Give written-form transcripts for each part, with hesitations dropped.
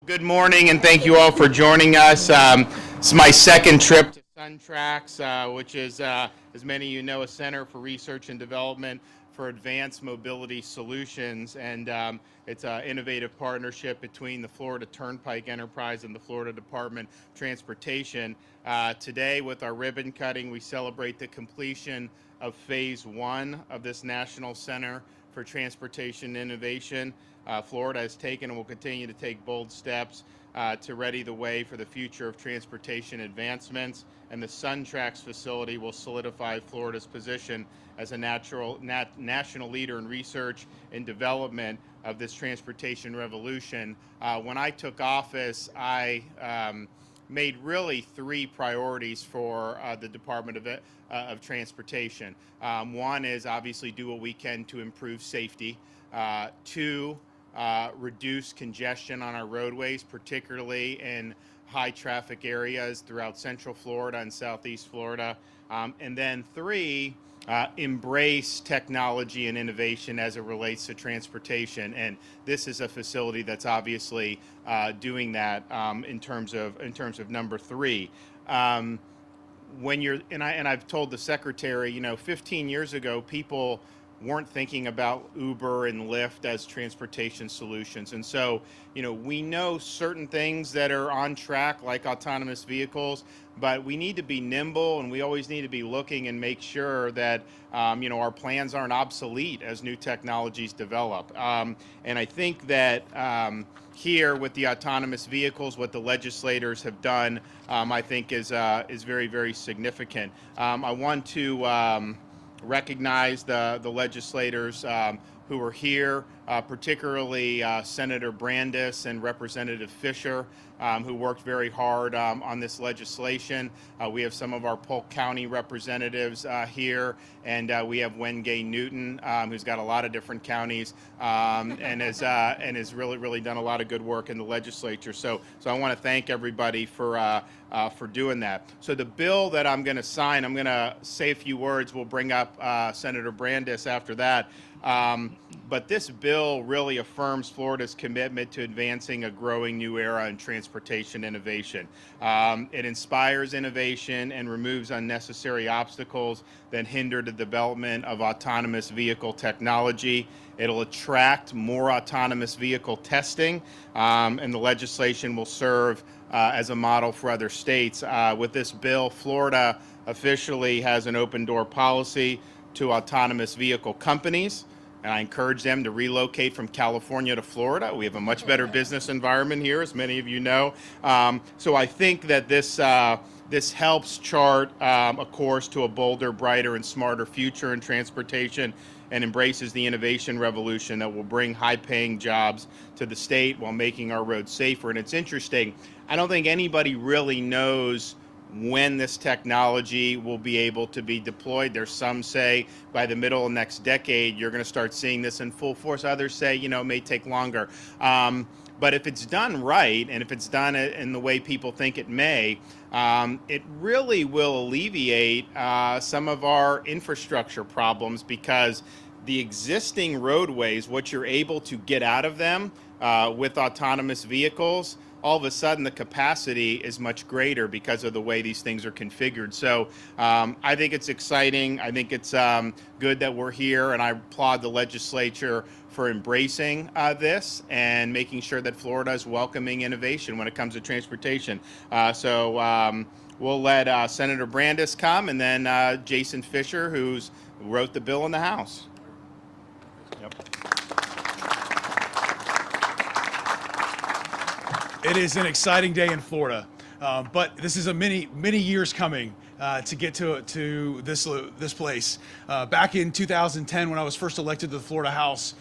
Good morning, and thank you all for joining us. It's my second trip to SunTrax, which is, as many of you know, a center for research and development for advanced mobility solutions. And it's an innovative partnership between the Florida Turnpike Enterprise and the Florida Department of Transportation. Today, with our ribbon cutting, we celebrate the completion of phase one of this National Center for Transportation Innovation. Florida has taken and will continue to take bold steps to ready the way for the future of transportation advancements, and the SunTrax facility will solidify Florida's position as a national leader in research and development of this transportation revolution. When I took office, I made really three priorities for the Department of Transportation. One is obviously do what we can to improve safety. Two, reduce congestion on our roadways, particularly in high traffic areas throughout Central Florida and Southeast Florida. And then three, embrace technology and innovation as it relates to transportation. And this is a facility that's obviously doing that in terms of number three. When you're, and I've told the secretary, 15 years ago, people weren't thinking about Uber and Lyft as transportation solutions. And so, we know certain things that are on track, like autonomous vehicles, but we need to be nimble, and we always need to be looking and make sure that, our plans aren't obsolete as new technologies develop. And I think that here with the autonomous vehicles, what the legislators have done, I think is very, very significant. I want to recognize the legislators who were here, particularly Senator Brandis and Representative Fisher, who worked very hard on this legislation. We have some of our Polk County representatives here, and we have Wengay Newton, who's got a lot of different counties, and has really done a lot of good work in the legislature. So I want to thank everybody for doing that. So the bill that I'm going to sign, I'm going to say a few words. We'll bring up Senator Brandis after that. But this bill really affirms Florida's commitment to advancing a growing new era in transportation innovation. It inspires innovation and removes unnecessary obstacles that hinder the development of autonomous vehicle technology. It'll attract more autonomous vehicle testing, and the legislation will serve as a model for other states. With this bill, Florida officially has an open door policy to autonomous vehicle companies, and I encourage them to relocate from California to Florida. We have a much better business environment here, as many of you know. So I think that this helps chart a course to a bolder, brighter, and smarter future in transportation, and embraces the innovation revolution that will bring high-paying jobs to the state while making our roads safer. And it's interesting, I don't think anybody really knows when this technology will be able to be deployed. There's some say by the middle of next decade, you're going to start seeing this in full force. Others say, it may take longer. But if it's done right, and if it's done in the way people think it may, it really will alleviate some of our infrastructure problems, because the existing roadways, what you're able to get out of them with autonomous vehicles, all of a sudden the capacity is much greater because of the way these things are configured. So I think it's exciting. I think it's good that we're here, and I applaud the legislature for embracing this and making sure that Florida is welcoming innovation when it comes to transportation. So we'll let Senator Brandis come, and then Jason Fisher, who wrote the bill in the House. Yep. It is an exciting day in Florida, but this is a many years coming to get to this place. Back in 2010, when I was first elected to the Florida House,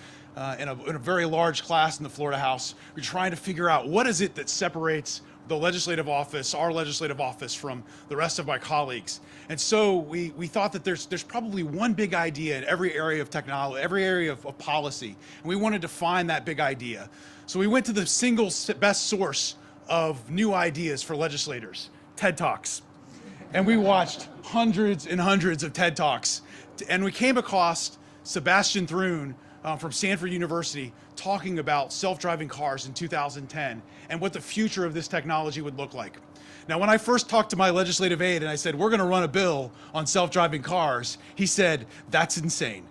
in a very large class in the Florida House, we're trying to figure out what is it that separates the legislative office, our legislative office, from the rest of my colleagues. And so we thought that there's probably one big idea in every area of technology, every area of policy, and we wanted to find that big idea. So we went to the single best source of new ideas for legislators, TED Talks. And we watched hundreds and hundreds of TED Talks, and we came across Sebastian Thrun from Stanford University talking about self-driving cars in 2010 and what the future of this technology would look like. Now, when I first talked to my legislative aide and I said, we're going to run a bill on self-driving cars, he said, that's insane.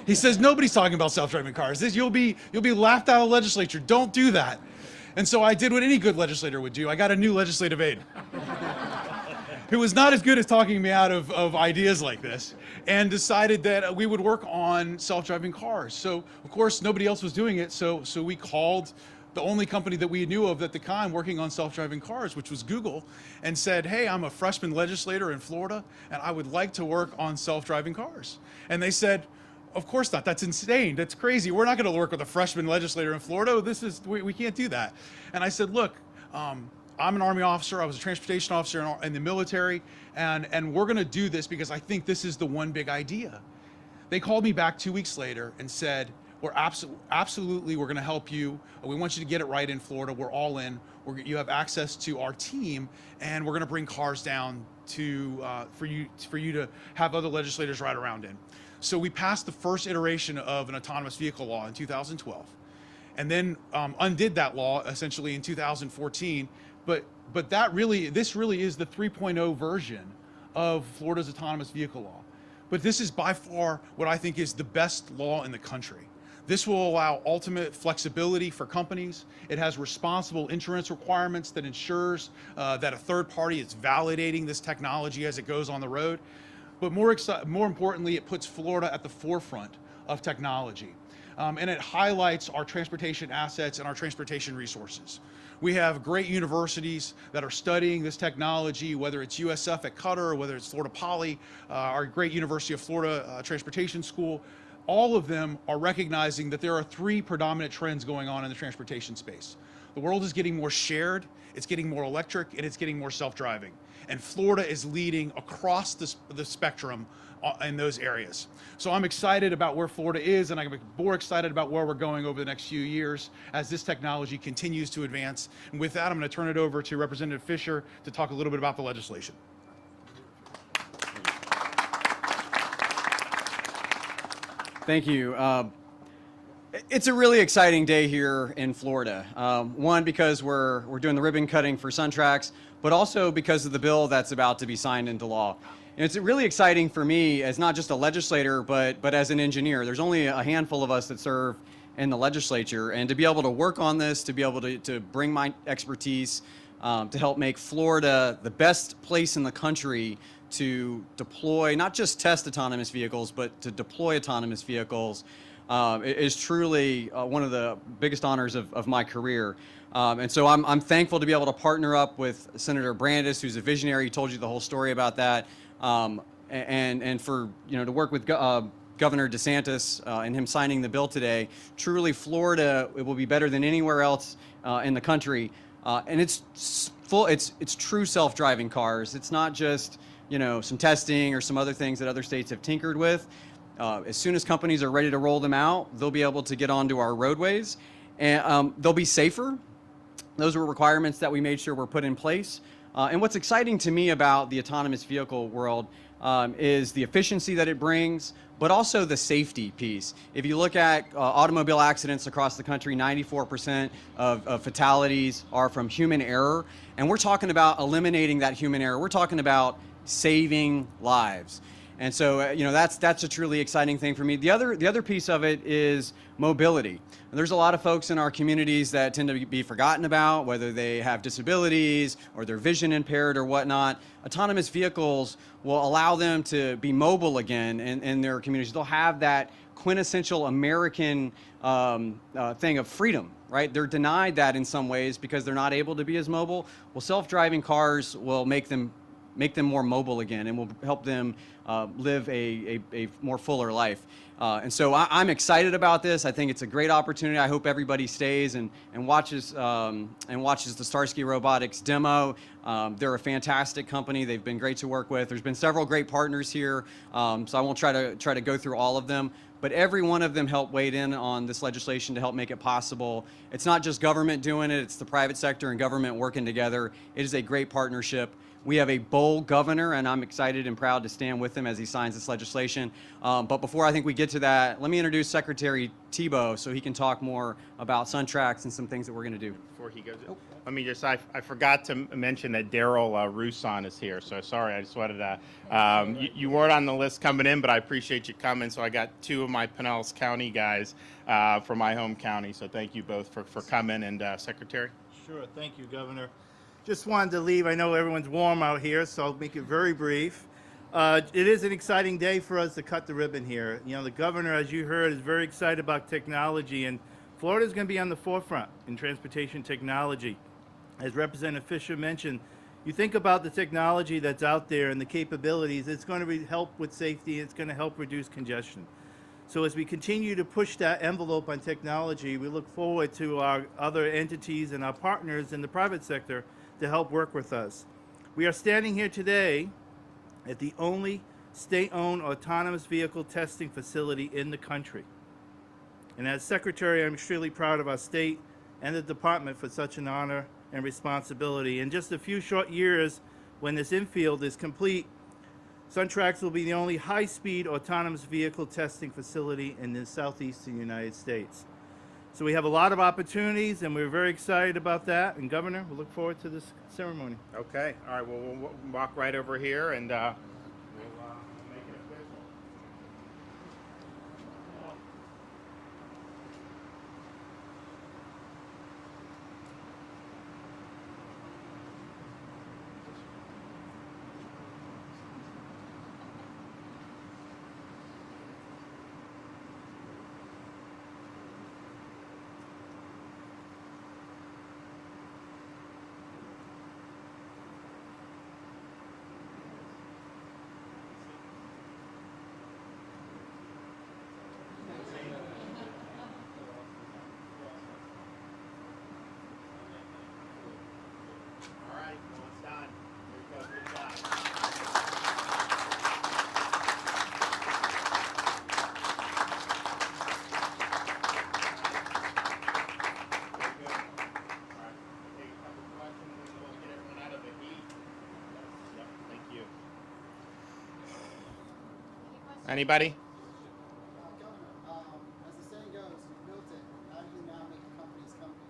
He says, nobody's talking about self-driving cars. You'll be laughed out of the legislature. Don't do that. And so I did what any good legislator would do. I got a new legislative aide who was not as good as talking me out of ideas like this, and decided that we would work on self-driving cars. So, of course, nobody else was doing it, so we called the only company that we knew of at the time working on self-driving cars, which was Google, and said, hey, I'm a freshman legislator in Florida, and I would like to work on self-driving cars. And they said, of course not, that's insane, that's crazy. We're not gonna work with a freshman legislator in Florida. We can't do that. And I said, look, I'm an Army officer, I was a transportation officer in the military, and we're gonna do this because I think this is the one big idea. They called me back 2 weeks later and said, we're absolutely, we're gonna help you. We want you to get it right in Florida, we're all in. You have access to our team, and we're gonna bring cars down for you to have other legislators ride around in. So we passed the first iteration of an autonomous vehicle law in 2012, and then undid that law essentially in 2014. But this really is the 3.0 version of Florida's autonomous vehicle law. But this is by far what I think is the best law in the country. This will allow ultimate flexibility for companies. It has responsible insurance requirements that ensures that a third party is validating this technology as it goes on the road. But more importantly, it puts Florida at the forefront of technology. And it highlights our transportation assets and our transportation resources. We have great universities that are studying this technology, whether it's USF at Qatar, or whether it's Florida Poly, our great University of Florida Transportation School. All of them are recognizing that there are three predominant trends going on in the transportation space. The world is getting more shared, it's getting more electric, and it's getting more self-driving. And Florida is leading across the spectrum in those areas. So I'm excited about where Florida is, and I'm more excited about where we're going over the next few years as this technology continues to advance. And with that, I'm going to turn it over to Representative Fisher to talk a little bit about the legislation. Thank you. It's a really exciting day here in Florida. One, because we're doing the ribbon cutting for SunTrax, but also because of the bill that's about to be signed into law. And it's really exciting for me as not just a legislator, but as an engineer. There's only a handful of us that serve in the legislature, and to be able to work on this, to be able to bring my expertise to help make Florida the best place in the country to deploy, not just test autonomous vehicles, but to deploy autonomous vehicles is truly one of the biggest honors of my career. And so I'm thankful to be able to partner up with Senator Brandis, who's a visionary. He told you the whole story about that. And for, to work with Governor DeSantis and him signing the bill today. Truly, Florida, it will be better than anywhere else in the country. And it's true self-driving cars. It's not just, some testing or some other things that other states have tinkered with. As soon as companies are ready to roll them out, they'll be able to get onto our roadways, and they'll be safer. Those were requirements that we made sure were put in place. And what's exciting to me about the autonomous vehicle world is the efficiency that it brings, but also the safety piece. If you look at automobile accidents across the country, 94% of fatalities are from human error. And we're talking about eliminating that human error. We're talking about saving lives. And so, that's a truly exciting thing for me. The other piece of it is mobility. And there's a lot of folks in our communities that tend to be forgotten about, whether they have disabilities or they're vision impaired or whatnot. Autonomous vehicles will allow them to be mobile again in their communities. They'll have that quintessential American thing of freedom, right? They're denied that in some ways because they're not able to be as mobile. Well, self-driving cars will make them more mobile again, and will help them live a more fuller life. And so I'm excited about this. I think it's a great opportunity. I hope everybody stays and watches the Starsky Robotics demo. They're a fantastic company. They've been great to work with. There's been several great partners here, so I won't try to go through all of them. But every one of them helped weigh in on this legislation to help make it possible. It's not just government doing it, it's the private sector and government working together. It is a great partnership. We have a bold governor, and I'm excited and proud to stand with him as he signs this legislation. But before I think we get to that, let me introduce Secretary Tebow so he can talk more about SunTrax and some things that we're going to do. Before he goes, let me just, I forgot to mention that Daryl Rousson is here, so sorry, I just wanted to, you weren't on the list coming in, but I appreciate you coming, so I got two of my Pinellas County guys from my home county, so thank you both for coming, and Secretary? Sure, thank you, Governor. Just wanted to leave. I know everyone's warm out here, so I'll make it very brief. It is an exciting day for us to cut the ribbon here. You know, the governor, as you heard, is very excited about technology, and Florida is going to be on the forefront in transportation technology. As Representative Fisher mentioned, you think about the technology that's out there and the capabilities, it's going to help with safety, it's going to help reduce congestion. So as we continue to push that envelope on technology, we look forward to our other entities and our partners in the private sector to help work with us. We are standing here today at the only state-owned autonomous vehicle testing facility in the country. And as Secretary, I'm extremely proud of our state and the department for such an honor and responsibility. In just a few short years, when this infield is complete, SunTrax will be the only high-speed autonomous vehicle testing facility in the southeastern United States. So we have a lot of opportunities, and we're very excited about that. And Governor, we'll look forward to this ceremony. Okay, all right, well, we'll walk right over here, and we'll make it official. Anybody? Governor, as the saying goes, you built it. How do you now make the company's company?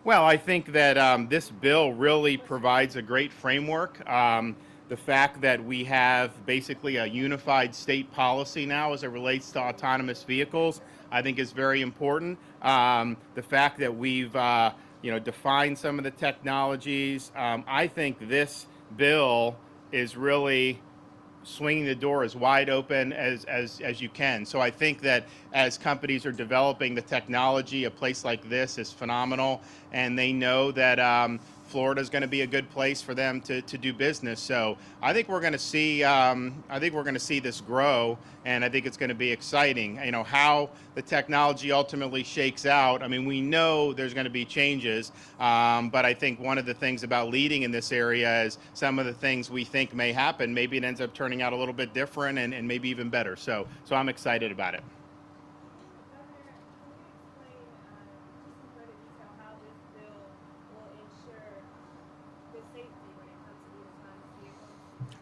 Well, I think that this bill really provides a great framework. The fact that we have basically a unified state policy now as it relates to autonomous vehicles, I think is very important. The fact that we've defined some of the technologies, I think this bill is really swinging the door as wide open as you can. So I think that as companies are developing the technology, a place like this is phenomenal, and they know that Florida is going to be a good place for them to do business. So I think we're going to see this grow, and I think it's going to be exciting. You know, how the technology ultimately shakes out. I mean, we know there's going to be changes, but I think one of the things about leading in this area is some of the things we think may happen. Maybe it ends up turning out a little bit different and maybe even better. So I'm excited about it.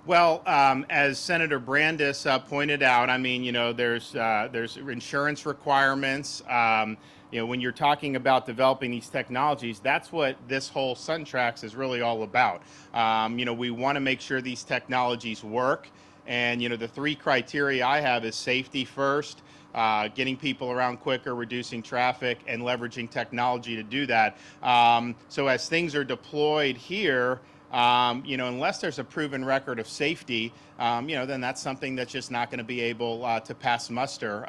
Well, as Senator Brandis pointed out, I mean, there's insurance requirements. When you're talking about developing these technologies, that's what this whole SunTrax is really all about. We want to make sure these technologies work. And, the three criteria I have is safety first, getting people around quicker, reducing traffic, and leveraging technology to do that. So as things are deployed here, unless there's a proven record of safety, then that's something that's just not going to be able to pass muster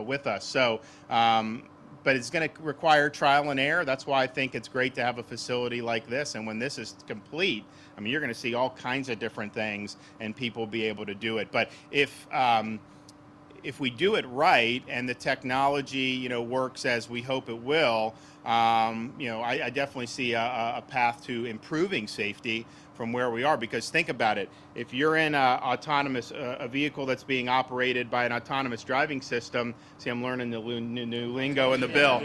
with us. So, but it's going to require trial and error. That's why I think it's great to have a facility like this. And when this is complete, I mean, you're going to see all kinds of different things, and people will be able to do it. But if we do it right and the technology, works as we hope it will, I definitely see a path to improving safety from where we are. Because think about it, if you're in a vehicle that's being operated by an autonomous driving system, see, I'm learning the new lingo in the bill.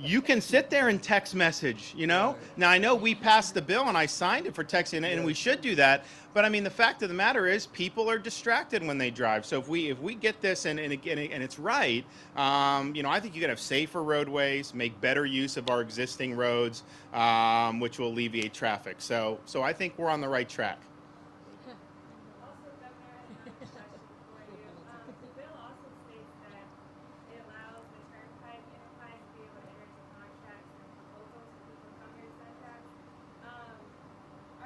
You can sit there and text message, you know? Now, I know we passed the bill and I signed it for texting, and we should do that. But I mean, the fact of the matter is people are distracted when they drive. So if we get this and it's right, you know, I think you can have safer roadways, make better use of our existing roads, which will alleviate traffic. So I think we're on the right track. Also, Governor, I have a question for you. The bill also states that it allows the turnpike enterprise to be able to enter into contracts and proposals for people to come here to SunTrax.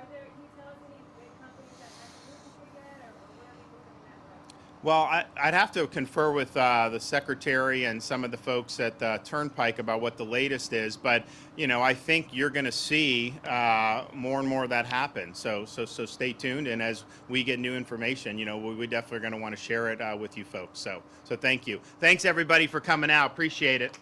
Can you tell us any big companies that haven't moved here yet, or what are we doing in that way? Well, I'd have to confer with the secretary and some of the folks at the Turnpike about what the latest is. But you know, I think you're going to see more and more of that happen. So stay tuned, and as we get new information, you know, we definitely are going to want to share it with you folks. So thank you. Thanks everybody for coming out. Appreciate it.